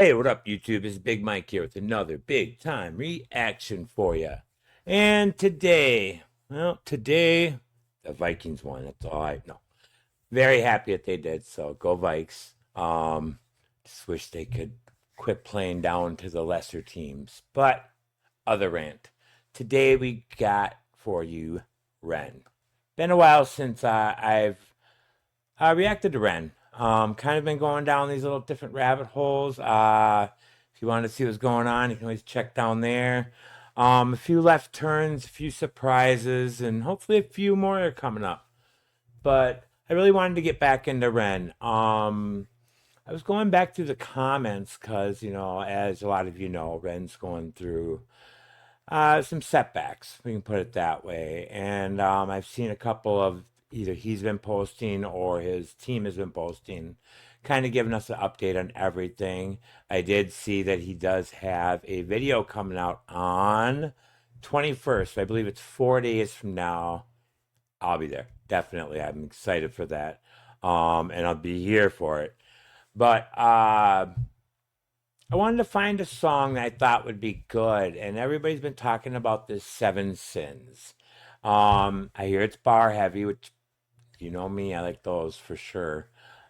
Hey, what up, YouTube? It's Big Mike here with another big time reaction for you. And today, the Vikings won. That's all I know. Very happy that they did. So go Vikes. Just wish they could quit playing down to the lesser teams. But other rant. Today we got for you Ren. Been a while since I've reacted to Ren. Kind of been going down these little different rabbit holes. If you want to see what's going on, you can always check down there. A few left turns, a few surprises, and hopefully a few more are coming up. But I really wanted to get back into Ren. I was going back through the comments because, as a lot of you know, Ren's going through some setbacks, we can put it that way. And I've seen a couple of either he's been posting or his team has been posting, kind of giving us an update on everything. I did see that he does have a video coming out on 21st. I believe it's 4 days from now. I'll be there. Definitely. I'm excited for that. And I'll be here for it. But I wanted to find a song that I thought would be good. And everybody's been talking about this 7 Sins. I hear it's bar heavy, which, you know me, I like those for sure.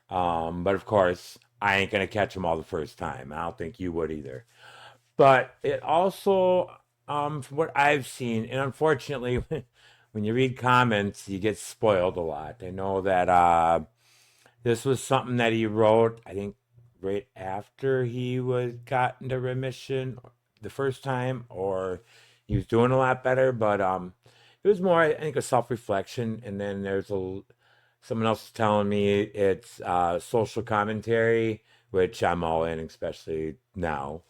But of course, I ain't going to catch them all the first time. I don't think you would either. But it also, from what I've seen, and unfortunately, when you read comments, you get spoiled a lot. I know that this was something that he wrote, I think, right after he got into remission the first time, or he was doing a lot better. But it was more, I think, a self-reflection. And then there's someone else is telling me it's social commentary, which I'm all in, especially now.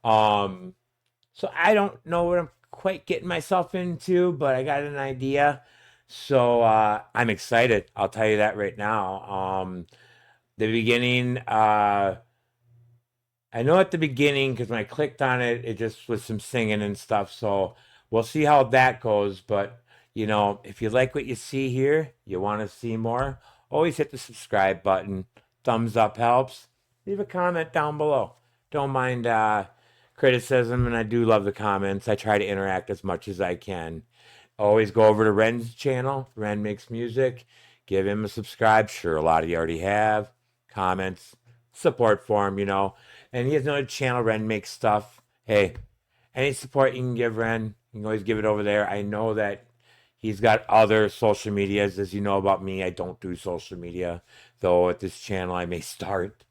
So I don't know what I'm quite getting myself into, but I got an idea. So I'm excited. I'll tell you that right now. The beginning, I know at the beginning, because when I clicked on it, it just was some singing and stuff. So we'll see how that goes. But if you like what you see here, you want to see more, always hit the subscribe button. Thumbs up helps. Leave a comment down below. Don't mind criticism, and I do love the comments. I try to interact as much as I can. Always go over to Ren's channel, Ren Makes Music. Give him a subscribe. Sure, a lot of you already have. Comments, support for him, And he has another channel, Ren Makes Stuff. Hey, any support you can give Ren, you can always give it over there. I know that he's got other social medias. As you know about me, I don't do social media, though at this channel I may start.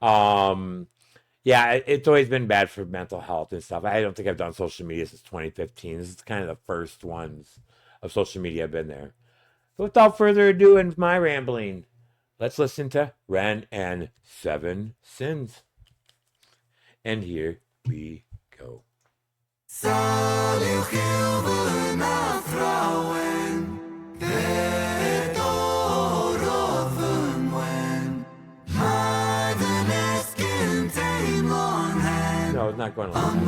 Yeah, it's always been bad for mental health and stuff. I don't think I've done social media since 2015. This is kind of the first ones of social media I've been there. But without further ado and my rambling, let's listen to Ren and 7 Sins. And here we go. No, it's not going along.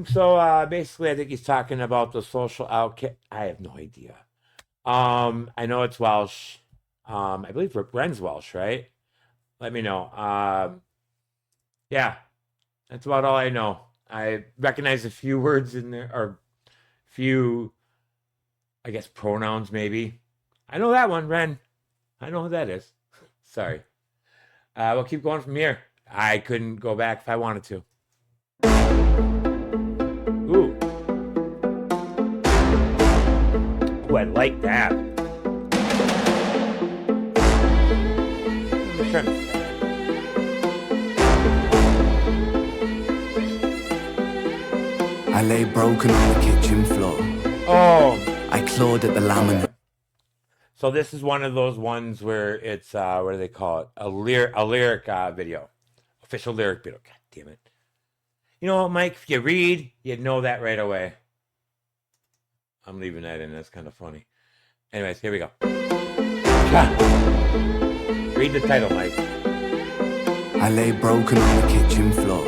So basically I think he's talking about the social outcast. I have no idea. I know it's Welsh. I believe Ren's Welsh, right? Let me know. Yeah, that's about all I know. I recognize a few words in there, or few, I guess, pronouns maybe. I know that one, Ren. I know who that is. Sorry. We'll keep going from here. I couldn't go back if I wanted to. Ooh. Ooh, I like that. I lay broken on the kitchen floor. Oh, I clawed at the laminate. okay. So this is one of those ones where it's what do they call it? A lyric video, official lyric video. God damn it! You know what, Mike? If you read, you'd know that right away. I'm leaving that in. That's kind of funny. Anyways, here we go. Read the title, Mike. I lay broken on the kitchen floor.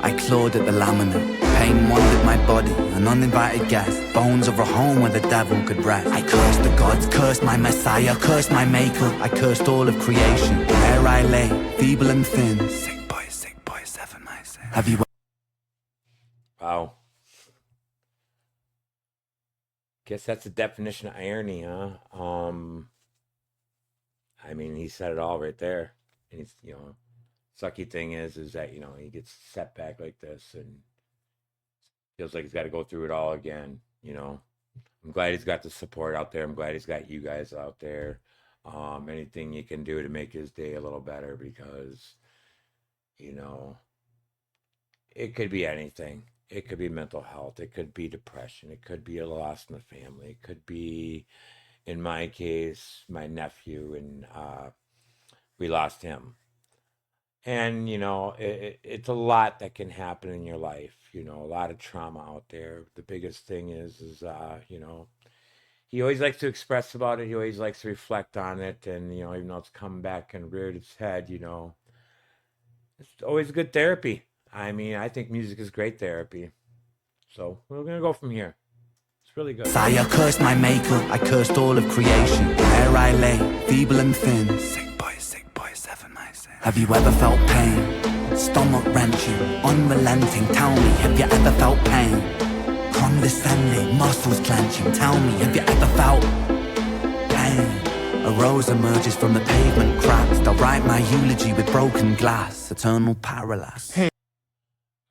I clawed at the laminate. Pain wandered my body, an uninvited guest. Bones of a home where the devil could rest. I cursed the gods, cursed my messiah, cursed my maker. I cursed all of creation. There I lay, feeble and thin. Sick boy, 797. Have you... Wow. Guess that's the definition of irony, huh? I mean, he said it all right there. And he's, sucky thing is that, he gets set back like this and feels like he's got to go through it all again, I'm glad he's got the support out there. I'm glad he's got you guys out there. Anything you can do to make his day a little better because, it could be anything. It could be mental health. It could be depression. It could be a loss in the family. It could be, in my case, my nephew, and we lost him. And, it's a lot that can happen in your life, a lot of trauma out there. The biggest thing is he always likes to express about it. He always likes to reflect on it. And, even though it's come back and reared its head, it's always good therapy. I mean, I think music is great therapy. So we're going to go from here. It's really good. I cursed my maker, I cursed all of creation. There I lay, feeble and thin. Sick boy, 797. Have you ever felt pain? Stomach wrenching, unrelenting. Tell me, have you ever felt pain? Condescending, muscles clenching. Tell me, have you ever felt pain? A rose emerges from the pavement cracks. They'll write my eulogy with broken glass. Eternal parallax.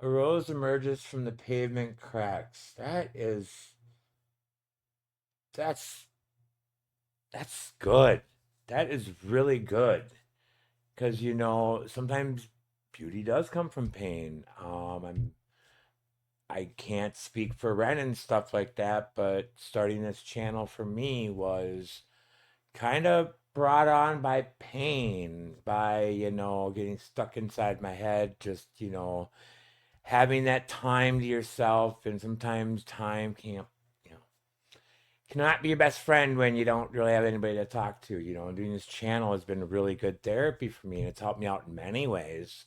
A rose emerges from the pavement cracks. That's good. That is really good. Because, sometimes beauty does come from pain. I can't speak for Ren and stuff like that, but starting this channel for me was kind of brought on by pain, by, getting stuck inside my head, just, having that time to yourself. And sometimes time can't, cannot be your best friend when you don't really have anybody to talk to. Doing this channel has been really good therapy for me, and it's helped me out in many ways,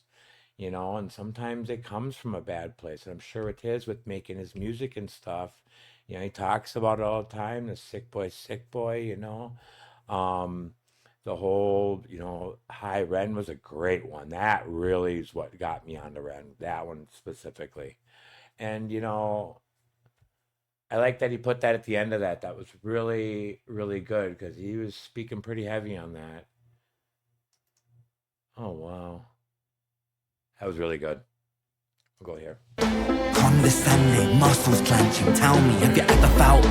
and sometimes it comes from a bad place. And I'm sure it is with making his music and stuff. He talks about it all the time, the sick boy, the whole, High Ren was a great one. That really is what got me on the Ren, that one specifically. And, I like that he put that at the end of that. That was really, really good because he was speaking pretty heavy on that. Oh, wow. That was really good. We'll go here. Condescending, muscles clenching. Tell me, have you ever felt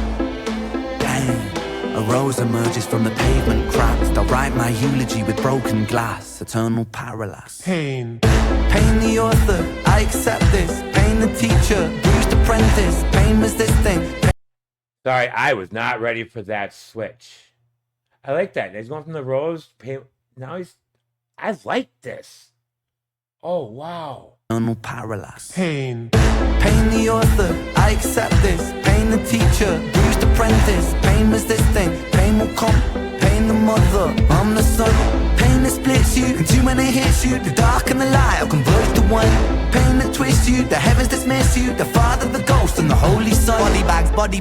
pain? A rose emerges from the pavement cracks. They'll write my eulogy with broken glass. Eternal parallax. Pain. Pain the author, I accept this. Pain the teacher, bruised apprentice. Pain resisting. Sorry, I was not ready for that switch. I like that. He's going from the rose. Pain. Now I like this. Oh, wow. Eternal parallax. Pain. Pain the author, I accept this. Pain the teacher, bruised apprentice. Pain resisting, pain will come. Pain the mother, I'm the son. Pain that splits you, and too many hits you. The dark and the light will converge to one. Pain that twists you, the heavens dismiss you. The Father, the Ghost, and the Holy Son. Body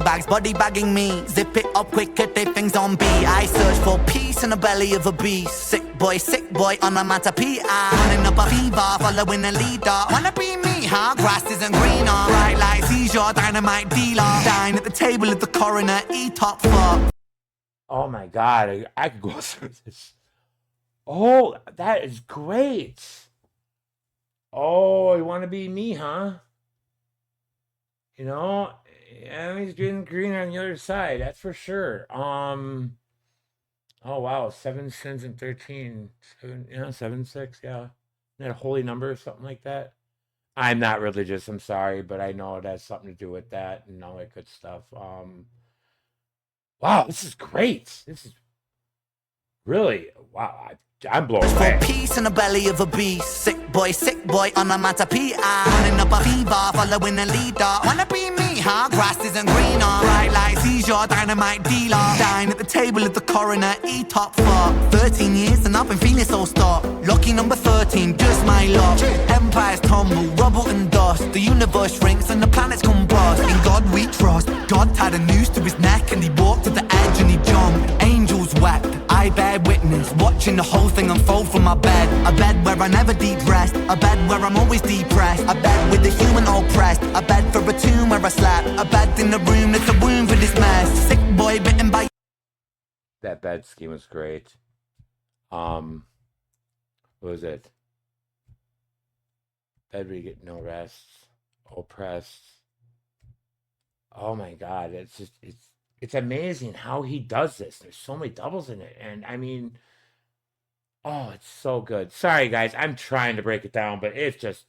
bagging me. Zip it up quick, get their things on B. I search for peace in the belly of a beast. Sick boy, on a matapia. Running up a fever, following a leader. Wanna be me, huh? Grass isn't greener. Bright light seizure, dynamite dealer. Dine at the table of the coroner, E-top fuck. Oh my God, I could go through this. Oh, that is great. Oh, you want to be me, huh? He's getting greener on the other side, that's for sure. Oh wow, 7 sins and 13. 7, 6, yeah. Isn't that a holy number or something like that? I'm not religious, I'm sorry, but I know it has something to do with that and all that good stuff. Wow, this is great. This is really, wow, I'm blown For away. peace in the belly of a beast. Sick boy on a matapia. Running up a fever, following a leader. Wanna be me, huh? Grass isn't greener. Bright light seizure, dynamite dealer. Dine at the table of the coroner, E-top fuck. 13 years and I've been feeling so stuck. Lucky number 13, just my luck. Empires tumble, rubble and dust. The universe shrinks and the planets combust. In God we trust. God tied a noose to his neck and he walked to the edge and he jumped. Angels wept, I bear witness, watching the whole thing unfold from my bed. A bed where I never deep rest, a bed where I'm always depressed, a bed with the human oppressed, a bed for a tomb where I slept, a bed in the room that's a womb for this mess. Sick boy bitten by. That bed scheme was great. What was it? Bed where you get no rest, oppressed. Oh my God, it's amazing how he does this. There's so many doubles in it, and I mean, oh, it's so good. Sorry guys, I'm trying to break it down, but it's just,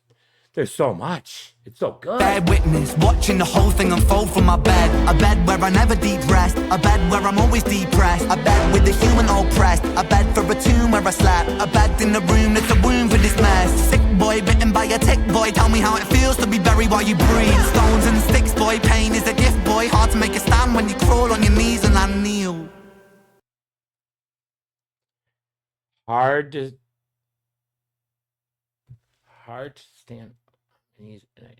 there's so much. It's so good. Bear witness, watching the whole thing unfold from my bed. A bed where I never deep rest, a bed where I'm always depressed, a bed with the human oppressed, a bed for a tomb where I slept, a bed in the room that's a womb for this mess. Sick boy bitten by a tick boy, tell me how it feels to be buried while you breathe. Stones and sticks boy, pain is a gift boy, hard to make a stand when you crawl on your knees and I kneel. Hard to stand on my knees and I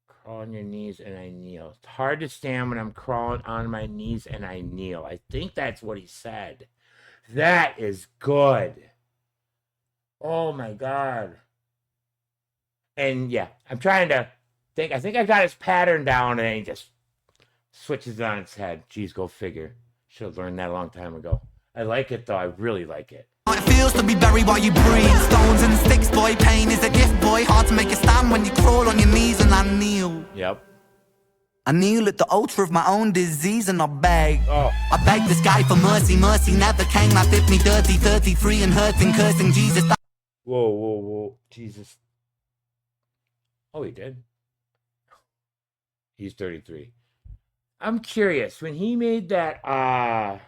crawl on your knees and I kneel. It's hard to stand when I'm crawling on my knees and I kneel. I think that's what he said. That is good. Oh my God. And yeah, I'm trying to think. I think I got his pattern down and he just switches it on its head. Geez, go figure. Should have learned that a long time ago. I like it though. I really like it. How it feels to be buried while you breathe. Stones and sticks boy, pain is a gift boy, hard to make a stand when you crawl on your knees and I kneel. Yep. I kneel at the altar of my own disease and I beg. Oh. I beg this guy for mercy, mercy never came. Life did me dirty, 33 and hurting, cursing Jesus. Whoa. Jesus. Oh, he did. He's 33. I'm curious, when he made that High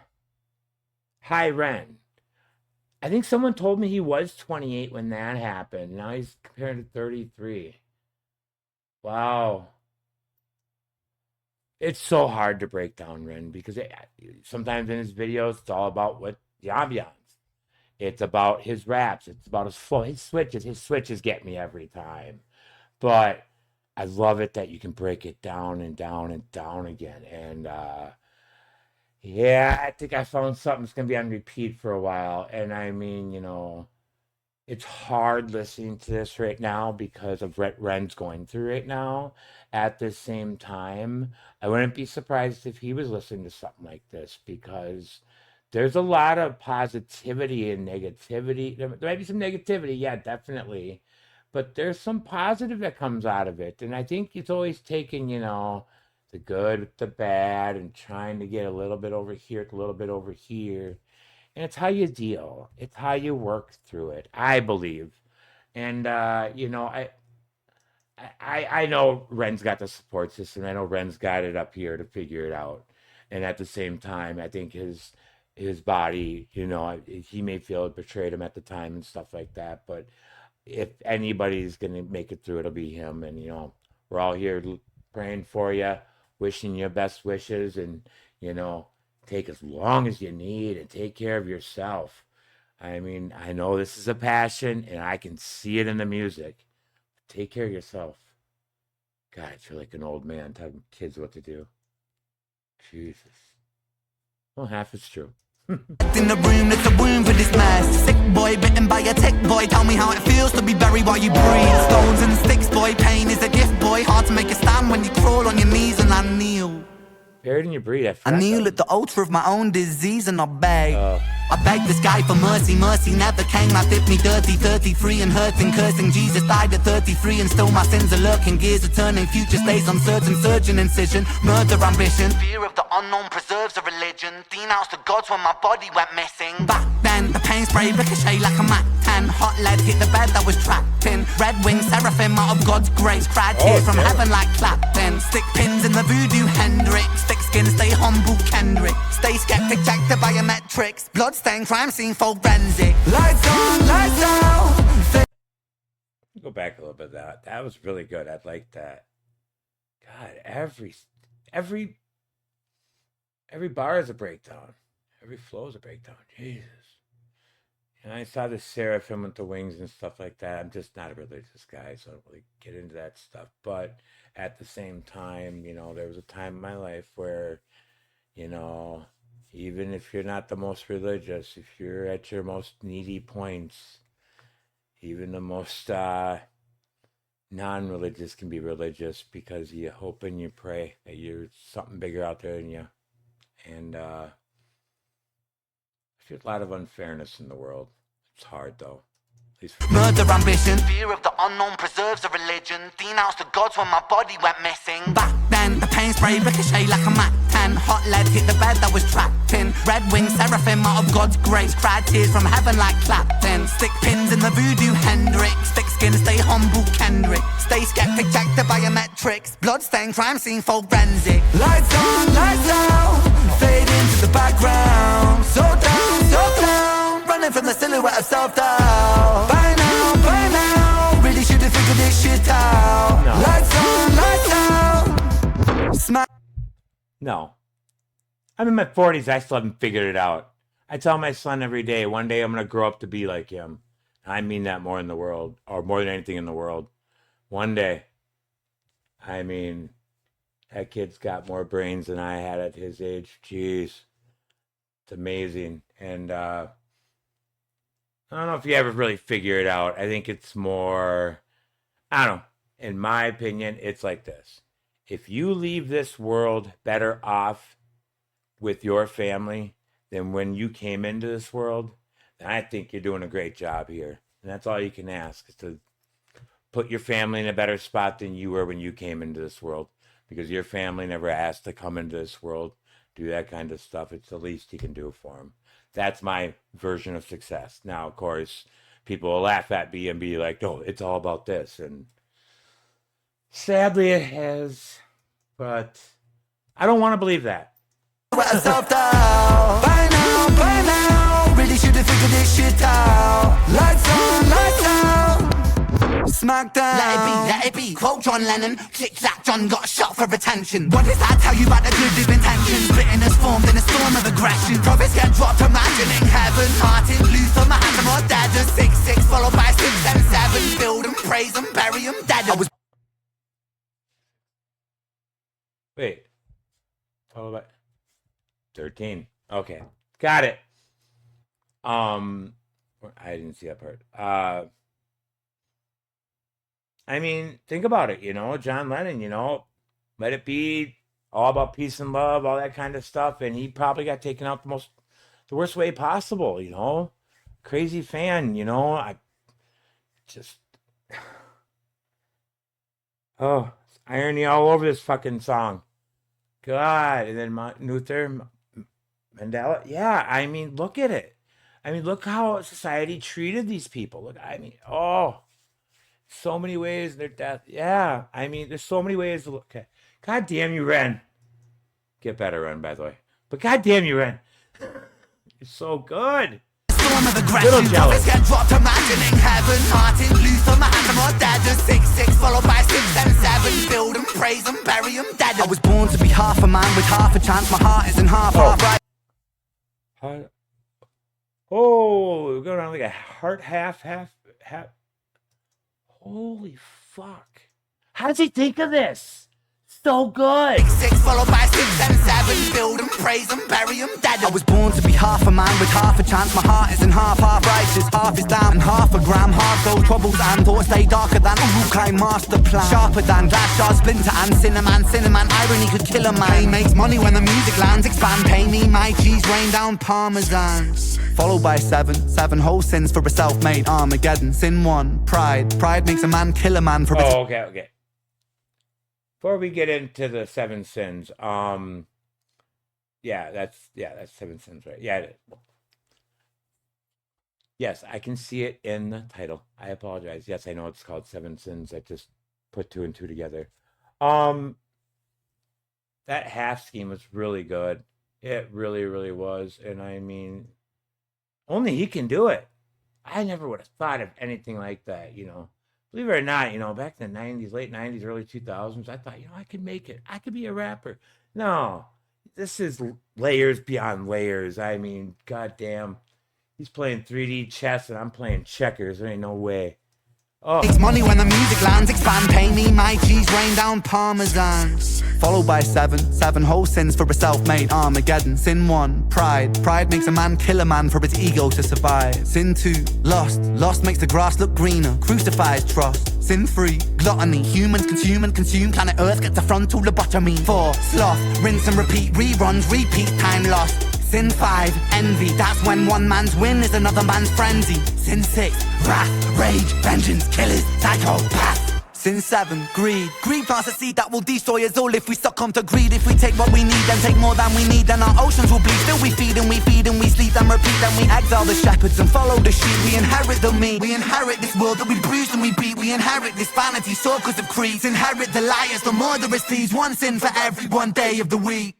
Ren, I think someone told me he was 28 when that happened. Now he's compared to 33. Wow. It's so hard to break down Ren because sometimes in his videos, it's all about what the ambiance. It's about his raps. It's about his flow. His switches get me every time. But I love it that you can break it down and down and down again. And yeah, I think I found something that's going to be on repeat for a while. And I mean, you know, it's hard listening to this right now because of what Ren's going through right now. At the same time, I wouldn't be surprised if he was listening to something like this because there's a lot of positivity and negativity. There might be some negativity, yeah, definitely. But there's some positive that comes out of it. And I think it's always taken, you know, the good with the bad and trying to get a little bit over here, a little bit over here. And it's how you deal. It's how you work through it, I believe. And, you know, I know Ren's got the support system. I know Ren's got it up here to figure it out. And at the same time, I think his body, you know, he may feel it betrayed him at the time and stuff like that. But if anybody's going to make it through, it'll be him. And, you know, we're all here praying for you, wishing you best wishes, and, you know, take as long as you need and take care of yourself. I mean, I know this is a passion and I can see it in the music. Take care of yourself. God, I feel like an old man telling kids what to do. Jesus. Well, half is true. In the room that's a womb for this mess. Sick boy bitten by a tick boy, tell me how it feels to be buried while you breathe. Stones and sticks boy, pain is a gift boy, hard to make a stand when you crawl on your knees and I kneel. Buried in your breed. I kneel at the altar of my own disease and I beg. I beg this guy for mercy, mercy never came. Life did me dirty, 33 and hurting, cursing Jesus died at 33 and still my sins are lurking. Gears are turning, future stays uncertain, surgeon incision, murder ambition. Fear of the unknown preserves a religion. Denounced the gods when my body went missing. Back then the pain spray ricochet like a Mac 10. tan, hot lead hit the bed that was trapped in. Red wing seraphim out of God's grace, cried tears from heaven like clapping. Stick pins in the voodoo Hendrix, thick skin, stay humble Kendrick. Stay skeptic, check the biometrics. Bloodstain, crime scene, forensic. Lights on, lights out. Go back a little bit of that. That was really good. I'd like that. God, every bar is a breakdown. Every flow is a breakdown. Jesus. And I saw the seraphim with the wings and stuff like that. I'm just not a religious guy, so I don't really get into that stuff. But at the same time, there was a time in my life where, even if you're not the most religious, if you're at your most needy points, even the most non-religious can be religious, because you hope and you pray that you're something bigger out there than you. And there's a lot of unfairness in the world. It's hard, though. At least for murder, ambition, fear of the unknown preserves a religion. Denounced the gods when my body went missing. Back then, the pain spray ricochet like a Mac 10. Hot lead hit the bed that was trapped in. Red wing seraphim out of God's grace, cried tears from heaven like Clapton. Stick pins in the voodoo Hendrix, thick skin, stay humble Kendrick. Stay skeptic, check the biometrics. Bloodstain, crime scene, forensic. Lights on, lights out, fade into the background. So down, running from the silhouette of self-doubt. By now, really should have figured this shit out. No. Lights out, smack. No. I'm in my 40s. I still haven't figured it out. I tell my son every day, one day I'm going to grow up to be like him. I mean that more in the world, or more than anything in the world. One day. I mean, that kid's got more brains than I had at his age. Jeez. It's amazing. And I don't know if you ever really figure it out. I think it's more, I don't know. In my opinion, it's like this. If you leave this world better off with your family than when you came into this world, then I think you're doing a great job here. And that's all you can ask, is to put your family in a better spot than you were when you came into this world. Because your family never asked to come into this world, do that kind of stuff. It's the least you can do for them. That's my version of success. Now, of course, people will laugh at me and be like, oh, it's all about this. And sadly, it has. But I don't want to believe that. By now, really should have figured this shit out. Lights on, lights out, smack down. Let it be, quote John Lennon. Click clack, John got shot for attention. What does that tell you about the good of intentions? Bitterness formed in a storm of aggression. Prophets get dropped, imagining heaven. Martin Luther, Mahatma, or Dada. 6-6 followed by 6 and 7. Build them, praise them, bury them, dead. I was. Wait. Followed by 13. Okay. Got it. I didn't see that part. I mean, think about it, John Lennon, let it be all about peace and love, all that kind of stuff, and he probably got taken out the worst way possible, crazy fan, I just, oh, it's irony all over this fucking song. God. And then Luther Mandela. Yeah, I mean, look at it. I mean, look how society treated these people. Look, I mean, so many ways in their death. Yeah, I mean, there's so many ways to look at. God damn you, Ren. Get better, Ren, by the way. But God damn you, Ren. You're so good. Storm of aggression, prophets get dropped, imagining heaven. Martin Luther, Mahatma, or Dada. 6-6 followed by 6 and 7. Build them, praise them, bury them, dead. I was born to be half a man with half a chance. My heart isn't half right. Oh, we're going on like a heart half. Holy fuck. How does he think of this? So good. 6 followed by 6 and 7. Build them, praise them, bury them, dead. I was born to be half a man with half a chance. My heart isn't half righteous. Half is down and half a gram. Half those troubles and thoughts stay darker than Urukai master plan. Sharper than glass shards, splinter and cinnamon. Irony could kill a man. Pain makes money when the music lands. Expand, pay me my cheese, rain down parmesan. Followed by 7 whole sins for a self-made Armageddon. Sin 1, pride makes a man kill a man for. Oh, okay. Before we get into the 7 sins, that's 7 sins, right? Yeah, it is. Yes, I can see it in the title. I apologize. Yes, I know it's called Seven Sins. I just put two and two together. Um, that half scheme was really good. It really, really was. And I mean, only he can do it. I never would have thought of anything like that, you know. Believe it or not, you know, back in the 90s, late 90s, early 2000s, I thought, you know, I could make it. I could be a rapper. No, this is layers beyond layers. I mean, goddamn. He's playing 3D chess and I'm playing checkers. There ain't no way. Oh. It's money when the music lands, expand, pay me my cheese, rain down parmesan. Followed by seven whole sins for a self-made Armageddon. Sin 1, pride makes a man kill a man for his ego to survive. Sin 2, lust makes the grass look greener, crucifies trust. Sin 3, gluttony, humans consume and consume, planet Earth gets a frontal lobotomy. 4, sloth, rinse and repeat, reruns, repeat, time lost. Sin 5, envy, that's when one man's win is another man's frenzy. Sin 6, wrath, rage, vengeance, killers, psychopaths. Sin 7, greed plants a seed that will destroy us all if we succumb to greed. If we take what we need and take more than we need, then our oceans will bleed. Still we feed and we feed and we sleep and repeat. Then we exile the shepherds and follow the sheep. We inherit the meat, we inherit this world that we bruise and we beat. We inherit this vanity, circles of creeds. Inherit the liars, the murderous thieves. One sin for every one day of the week.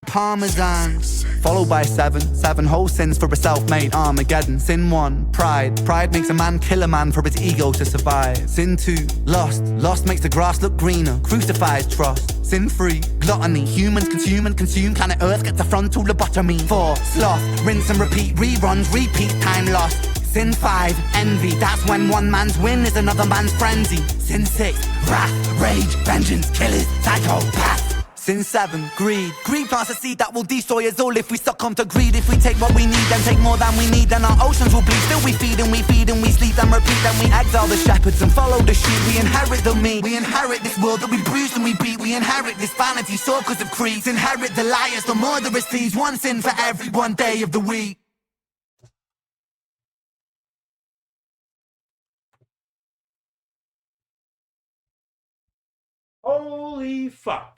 Parmesan. Followed by seven whole sins for a self-made Armageddon. Sin 1, pride makes a man kill a man for his ego to survive. Sin 2, lust makes the grass look greener, crucifies trust. Sin 3, gluttony, humans consume and consume, planet Earth gets a frontal lobotomy. 4, sloth, rinse and repeat, reruns, repeat, time lost. Sin 5, envy, that's when one man's win is another man's frenzy. Sin 6, wrath, rage, vengeance, killers, psychopaths. Sin 7, greed plants a seed that will destroy us all if we succumb to greed. If we take what we need and take more than we need, then our oceans will bleed. Still we feed and we feed and we sleep and repeat. Then we exile the shepherds and follow the sheep. We inherit the meat, we inherit this world that we bruise and we beat. We inherit this vanity, circles of creeds. Inherit the liars, the murderous thieves. One sin for every one day of the week. Holy fuck.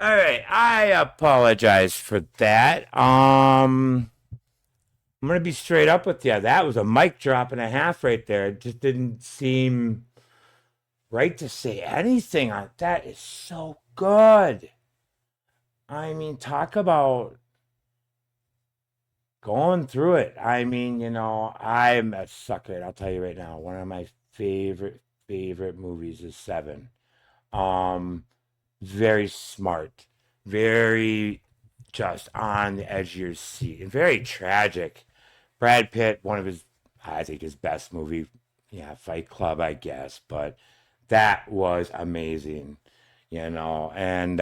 All right, I apologize for that. I'm gonna be straight up with you. That was a mic drop and a half right there. It just didn't seem right to say anything on that. Is so good. I mean, talk about going through it. I mean, you know, I'm a sucker. I'll tell you right now. One of my favorite movies is Seven. Um, very smart, very just on the edge of your seat, and very tragic. Brad Pitt, one of his, I think his best movie, yeah, Fight Club, I guess, but that was amazing, you know, and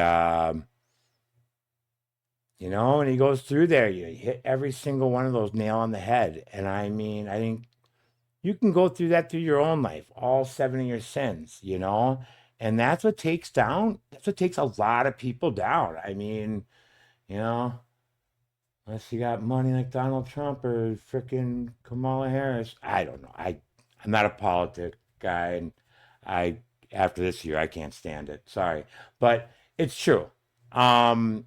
you know, and he goes through there, you hit every single one of those nail on the head, and I mean, I think you can go through that through your own life, all seven of your sins, you know, and that's what takes a lot of people down. I mean, you know, unless you got money like Donald Trump or frickin' Kamala Harris. I don't know. I'm not a politic guy, and I after this year I can't stand it. Sorry, but it's true. Um,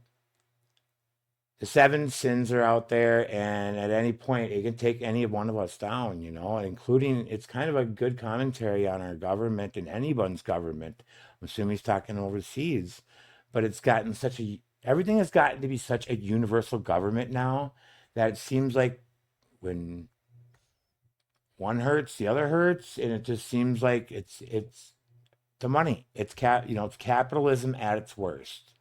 the seven sins are out there, and at any point it can take any one of us down. You know, including it's kind of a good commentary on our government and anyone's government. I'm assuming he's talking overseas, but it's gotten such a everything has gotten to be such a universal government now that it seems like when one hurts, the other hurts, and it just seems like it's the money. You know, it's capitalism at its worst.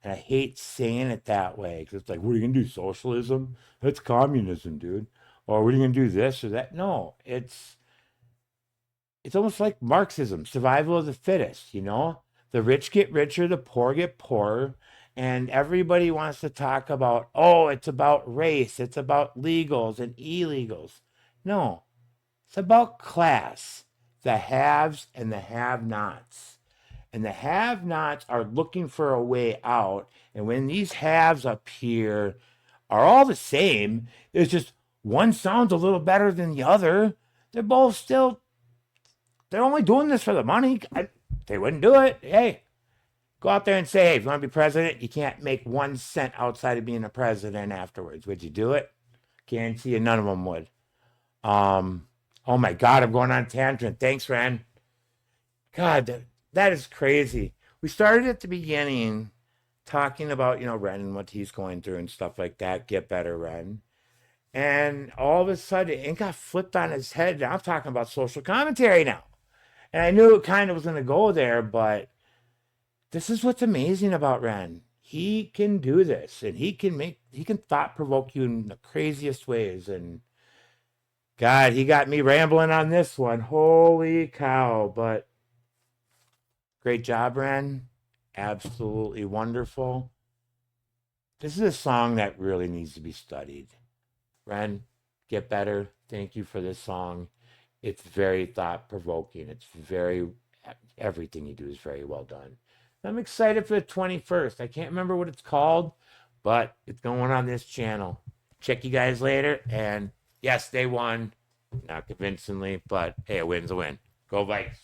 And I hate saying it that way because it's like, what are you gonna do? Socialism? That's communism, dude. Or what are you gonna do? This or that? No, it's almost like Marxism, survival of the fittest, you know? The rich get richer, the poor get poorer, and everybody wants to talk about, oh, it's about race, it's about legals and illegals. No, it's about class, the haves and the have nots. And the have nots are looking for a way out. And when these haves up here are all the same, there's just one sounds a little better than the other. They're both still they're only doing this for the money. They wouldn't do it. Hey, go out there and say, hey, if you want to be president, you can't make 1 cent outside of being a president afterwards. Would you do it? Guarantee you none of them would. Oh my God, I'm going on a tangent. Thanks, Ren. God, that is crazy. We started at the beginning talking about, Ren and what he's going through and stuff like that. Get better, Ren. And all of a sudden, it got flipped on his head. I'm talking about social commentary now. And I knew it kind of was going to go there, but this is what's amazing about Ren. He can do this, and he can thought provoke you in the craziest ways. And God, he got me rambling on this one. Holy cow. But great job, Ren. Absolutely wonderful. This is a song that really needs to be studied. Ren, get better. Thank you for this song. It's very thought-provoking. Everything you do is very well done. I'm excited for the 21st. I can't remember what it's called, but it's going on this channel. Check you guys later. And yes, they won. Not convincingly, but hey, a win's a win. Go Vikes.